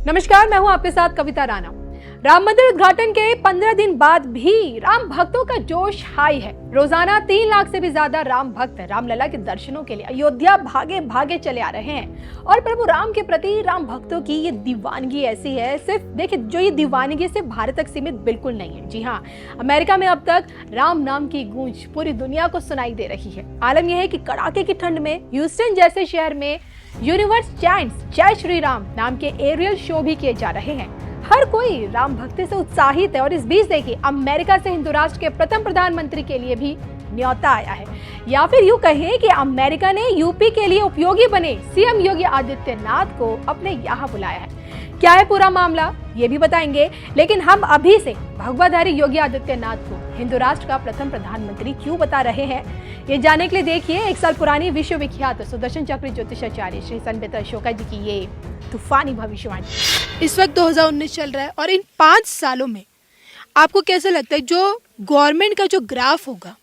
नमस्कार, मैं हूं आपके साथ कविता राणा। राम मंदिर उद्घाटन के 15 दिन बाद भी राम भक्तों का जोश हाई है। रोजाना 3 लाख से भी ज्यादा राम भक्त रामलला के दर्शनों के लिए अयोध्या भागे भागे चले आ रहे हैं और प्रभु राम के प्रति राम भक्तों की ये दीवानगी ऐसी है, सिर्फ देखिए जो ये दीवानगी सिर्फ भारत तक सीमित बिल्कुल नहीं है। जी हाँ, अमेरिका में अब तक राम नाम की गूंज पूरी दुनिया को सुनाई दे रही है। आलम यह है कि कड़ाके की ठंड में ह्यूस्टन जैसे शहर में यूनिवर्स चैंट्स जय श्री राम नाम के एरियल शो भी किए जा रहे हैं। हर कोई राम भक्ति से उत्साहित है और इस बीच देखिए अमेरिका से हिंदू राष्ट्र के प्रथम प्रधानमंत्री के लिए भी न्योता आया है, या फिर यूं कहें कि अमेरिका ने यूपी के लिए उपयोगी बने सीएम योगी आदित्यनाथ को अपने यहाँ बुलाया है। क्या है पूरा मामला ये भी बताएंगे, लेकिन हम अभी से भगवाधारी योगी आदित्यनाथ को हिंदू राष्ट्र का प्रथम प्रधानमंत्री क्यों बता रहे हैं, ये जानने के लिए देखिए 1 साल पुरानी विश्व विख्यात सुदर्शन चक्र ज्योतिषाचार्य श्री संबित अशोका जी की ये तूफानी भविष्यवाणी। इस वक्त 2019 चल रहा है और इन 5 सालों में आपको कैसा लगता है जो गवर्नमेंट का जो ग्राफ होगा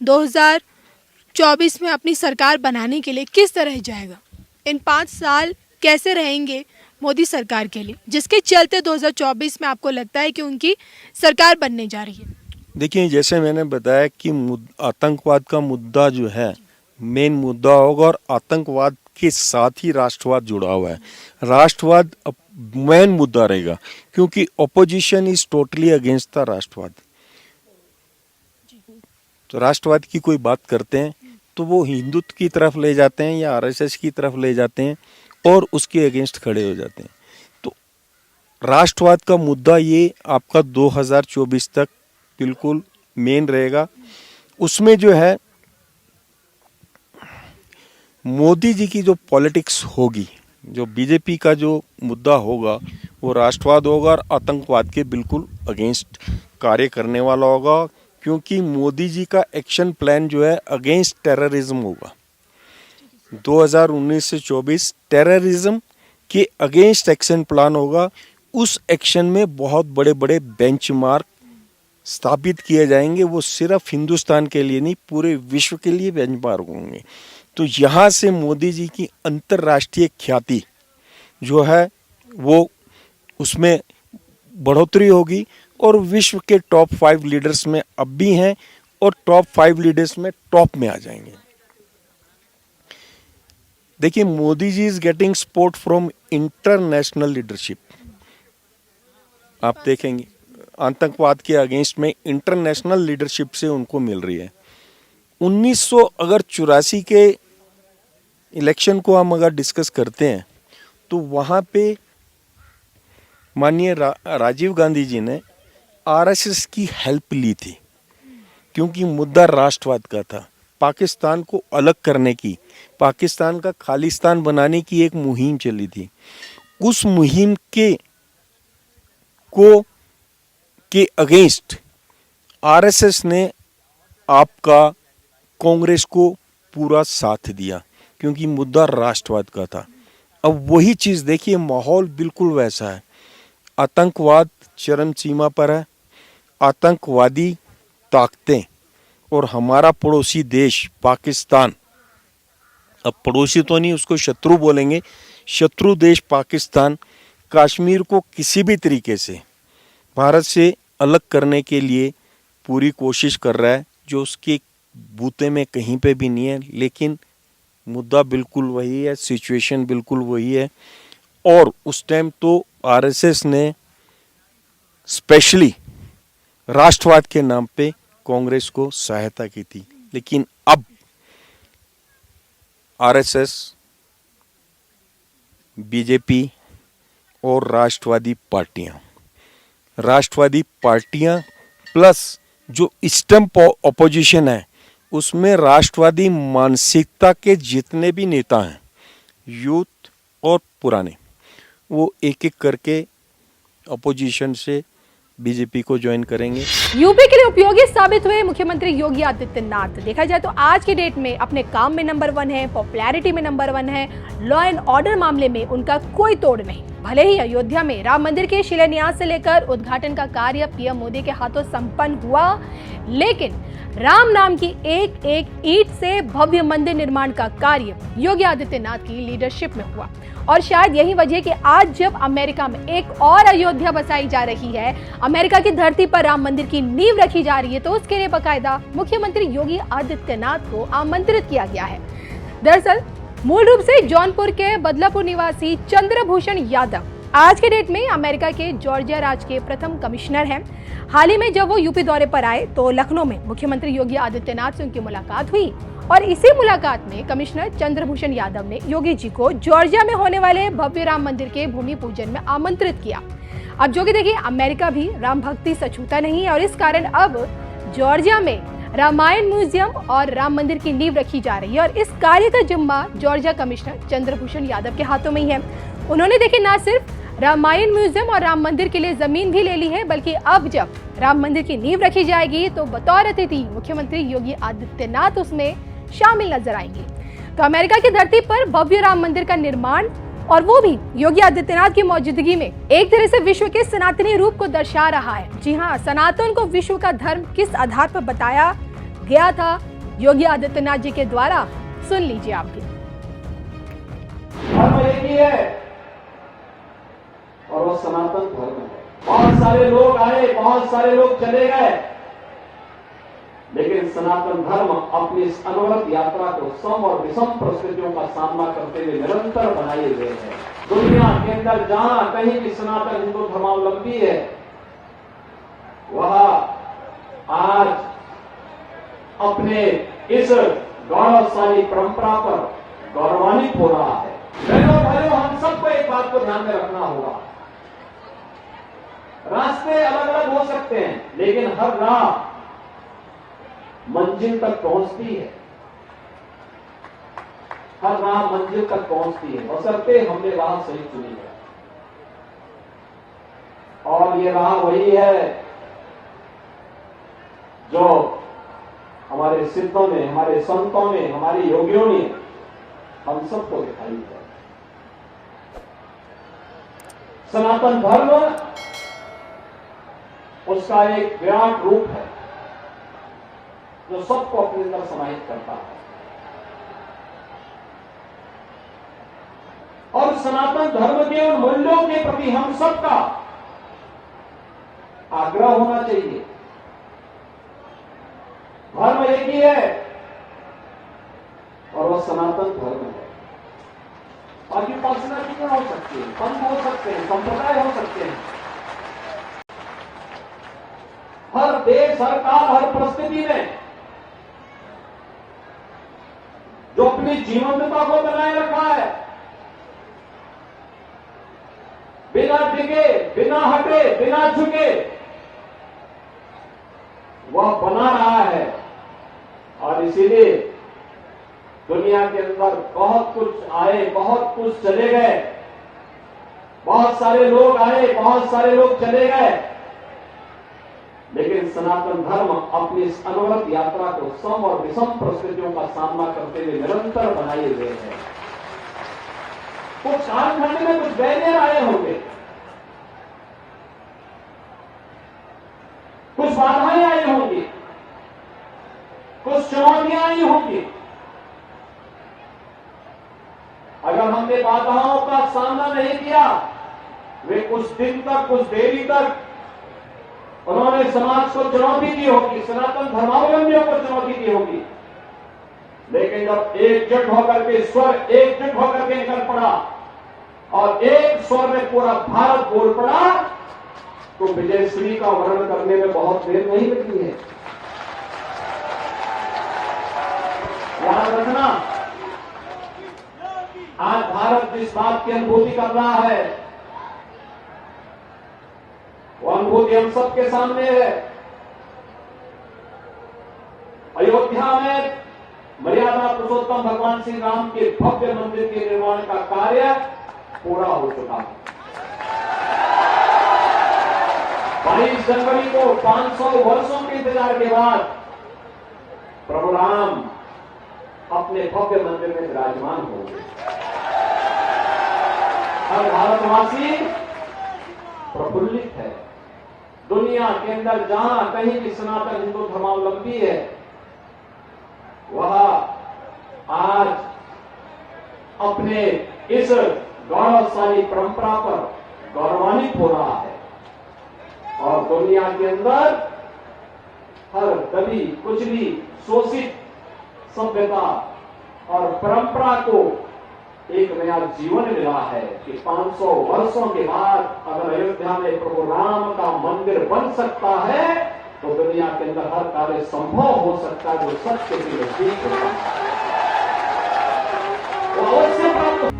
2024 में अपनी सरकार बनाने के लिए किस तरह जाएगा, इन 5 साल कैसे रहेंगे मोदी सरकार के लिए, जिसके चलते 2024 में आपको लगता है कि उनकी सरकार बनने जा रही है? देखिए, जैसे मैंने बताया कि आतंकवाद का मुद्दा जो है मेन मुद्दा होगा और आतंकवाद के साथ ही राष्ट्रवाद जुड़ा हुआ है। राष्ट्रवाद मेन मुद्दा रहेगा क्योंकि opposition is totally against the राष्ट्रवाद। तो राष्ट्रवाद की कोई बात करते हैं तो वो हिंदुत्व की तरफ ले जाते हैं या आरएसएस की तरफ ले जाते हैं और उसके अगेंस्ट खड़े हो जाते हैं। तो राष्ट्रवाद का मुद्दा ये आपका 2024 तक बिल्कुल मेन रहेगा। उसमें जो है मोदी जी की जो पॉलिटिक्स होगी, जो बीजेपी का जो मुद्दा होगा वो राष्ट्रवाद होगा और आतंकवाद के बिल्कुल अगेंस्ट कार्य करने वाला होगा, क्योंकि मोदी जी का एक्शन प्लान जो है अगेंस्ट टेररिज्म होगा। 2019 से 24 टेररिज्म के अगेंस्ट एक्शन प्लान होगा। उस एक्शन में बहुत बड़े बड़े बेंचमार्क स्थापित किए जाएंगे। वो सिर्फ हिंदुस्तान के लिए नहीं, पूरे विश्व के लिए बेंचमार्क होंगे। तो यहाँ से मोदी जी की अंतर्राष्ट्रीय ख्याति जो है वो उसमें बढ़ोतरी होगी और विश्व के टॉप 5 लीडर्स में अब भी हैं और टॉप 5 लीडर्स में टॉप में आ जाएंगे। देखिए, Modi ji is getting support from international leadership. आप देखेंगे आतंकवाद के अगेंस्ट में इंटरनेशनल लीडरशिप से उनको मिल रही है। 1984 के इलेक्शन को हम अगर डिस्कस करते हैं तो वहाँ पे माननीय राजीव गांधी जी ने आरएसएस की हेल्प ली थी, क्योंकि मुद्दा राष्ट्रवाद का था। पाकिस्तान को अलग करने की, पाकिस्तान का खालिस्तान बनाने की एक मुहिम चली थी। उस मुहिम के अगेंस्ट आरएसएस ने आपका कांग्रेस को पूरा साथ दिया, क्योंकि मुद्दा राष्ट्रवाद का था। अब वही चीज़ देखिए, माहौल बिल्कुल वैसा है। आतंकवाद चरम सीमा पर है। आतंकवादी ताकतें और हमारा पड़ोसी देश पाकिस्तान, अब पड़ोसी तो नहीं, उसको शत्रु बोलेंगे, शत्रु देश पाकिस्तान कश्मीर को किसी भी तरीके से भारत से अलग करने के लिए पूरी कोशिश कर रहा है, जो उसके बूते में कहीं पे भी नहीं है। लेकिन मुद्दा बिल्कुल वही है, सिचुएशन बिल्कुल वही है। और उस टाइम तो आरएसएस ने स्पेशली राष्ट्रवाद के नाम पे कांग्रेस को सहायता की थी। लेकिन अब आरएसएस, बीजेपी और राष्ट्रवादी पार्टियां प्लस जो स्टम्प ऑपोजिशन है, उसमें राष्ट्रवादी मानसिकता के जितने भी नेता हैं, यूथ और पुराने, वो एक एक करके अपोजिशन से बीजेपी को ज्वाइन करेंगे। यूपी के लिए उपयोगी साबित हुए मुख्यमंत्री योगी आदित्यनाथ देखा जाए तो आज की डेट में अपने काम में नंबर 1 है, पॉपुलैरिटी में नंबर 1 है, लॉ एंड ऑर्डर मामले में उनका कोई तोड़ नहीं। भले ही अयोध्या में राम मंदिर के शिलान्यास से लेकर उद्घाटन का कार्य पीएम मोदी के हाथों संपन्न हुआ, लेकिन राम नाम की एक एक ईंट से भव्य मंदिर निर्माण का कार्य योगी आदित्यनाथ की लीडरशिप में हुआ। और शायद यही वजह कि आज जब अमेरिका में एक और अयोध्या बसाई जा रही है, अमेरिका की धरती पर राम मंदिर की नींव रखी जा रही है, तो उसके लिए बाकायदा मुख्यमंत्री योगी आदित्यनाथ को आमंत्रित किया गया है। दरअसल मूल रूप से जौनपुर के बदलापुर निवासी चंद्रभूषण यादव आज के डेट में अमेरिका के जॉर्जिया राज्य के प्रथम कमिश्नर हैं। हाल ही में जब वो यूपी दौरे पर आए तो लखनऊ में मुख्यमंत्री योगी आदित्यनाथ से उनकी मुलाकात हुई और इसी मुलाकात में कमिश्नर चंद्रभूषण यादव ने योगी जी को जॉर्जिया में होने वाले भव्य राम मंदिर के भूमि पूजन में आमंत्रित किया। अब जो कि देखिए, अमेरिका भी राम भक्ति से छूता नहीं है और इस कारण अब जॉर्जिया में रामायण म्यूजियम और राम मंदिर की नींव रखी जा रही है और इस कार्य का जिम्मा जॉर्जिया कमिश्नर चंद्रभूषण यादव के हाथों में ही है। उन्होंने देखिए न सिर्फ रामायण म्यूजियम और राम मंदिर के लिए जमीन भी ले ली है, बल्कि अब जब राम मंदिर की नींव रखी जाएगी तो बतौर अतिथि मुख्यमंत्री योगी आदित्यनाथ उसमें शामिल नजर आएंगे। तो अमेरिका की धरती पर भव्य राम मंदिर का निर्माण और वो भी योगी आदित्यनाथ की मौजूदगी में एक तरह से विश्व के सनातनी रूप को दर्शा रहा है। जी हाँ, सनातन को विश्व का धर्म किस आधार पर बताया गया था योगी आदित्यनाथ जी के द्वारा, सुन लीजिए आप भी। धर्म एक ही है और वो सनातन धर्म है। बहुत सारे लोग आए, बहुत सारे लोग चले गए, लेकिन सनातन धर्म अपनी इस अनवरत यात्रा को सम और विषम परिस्थितियों का सामना करते हुए निरंतर बनाए हुए है। दुनिया के अंदर जहां कहीं भी सनातन हिंदू धर्मावलंबी है, वह आज अपने इस गौरवशाली परंपरा पर गौरवान्वित हो रहा है। बहनों भाइयों, हम सबको एक बात को ध्यान में रखना होगा, रास्ते अलग अलग हो सकते हैं, लेकिन हर राह मंजिल तक पहुंचती है। हर राह मंजिल तक पहुंचती है, बशर्ते हमने राह सही चुनी है। और ये राह वही है जो हमारे सिद्धों ने, हमारे संतों ने, हमारे योगियों ने हम सबको दिखाई है। सनातन धर्म उसका एक विराट रूप है जो सबको अपने अंदर समाहित करता है। और सनातन धर्म के उन मूल्यों के प्रति हम सबका आग्रह होना चाहिए। धर्म एक ही है और वह सनातन धर्म है। बाकी पर्सनैलिटियां हो सकती है, पंथ हो सकते हैं, संप्रदाय हो सकते हैं। हर देश, हर काल, हर परिस्थिति में जो अपनी जीवंतता को बनाए रखा है, बिना डिगे, बिना हटे, बिना झुके, वह बना रहा है। और इसीलिए दुनिया के अंदर बहुत कुछ आए, बहुत कुछ चले गए, बहुत सारे लोग आए, बहुत सारे लोग चले गए, लेकिन सनातन धर्म अपनी इस अनवरत यात्रा को सम और विषम परिस्थितियों का सामना करते हुए निरंतर बनाए हुए है। कुछ कालखंड में कुछ बैरियर आए होंगे, कुछ बाधाएं आई होंगी, कुछ चुनौतियां आई होंगी। अगर हमने बाधाओं का सामना नहीं किया, वे कुछ दिन तक, कुछ देरी तक उन्होंने समाज को चुनौती दी होगी, सनातन धर्मावलंबियों को चुनौती दी होगी। लेकिन जब एकजुट होकर के स्वर एकजुट होकर के निकल पड़ा और एक स्वर में पूरा भारत बोल पड़ा, तो विजयश्री का वर्णन करने में बहुत देर नहीं लगी है। याद रखना, आज भारत जिस बात की अनुभूति कर रहा है, वो अनुभूति हम सबके सामने है। अयोध्या में मर्यादा पुरुषोत्तम भगवान श्री राम के भव्य मंदिर के निर्माण का कार्य पूरा हो चुका है। 22 जनवरी को 500 वर्षों के इंतजार के बाद प्रभु राम अपने भव्य मंदिर में विराजमान हो गए। हर भारतवासी प्रफुल्लित है। दुनिया के अंदर जहां कहीं भी सनातन हिंदू धर्मावलंबी है, वह आज अपने इस गौरवशाली परंपरा पर गौरवान्वित हो रहा है और दुनिया के अंदर हर दबी कुचली शोषित सभ्यता और परंपरा को एक नया जीवन मिला है कि 500 वर्षों के बाद अगर अयोध्या में प्रभु राम का मंदिर बन सकता है तो दुनिया के अंदर हर कार्य संभव हो सकता है जो सत्य के नजदीक होता है, वो अवश्य प्राप्त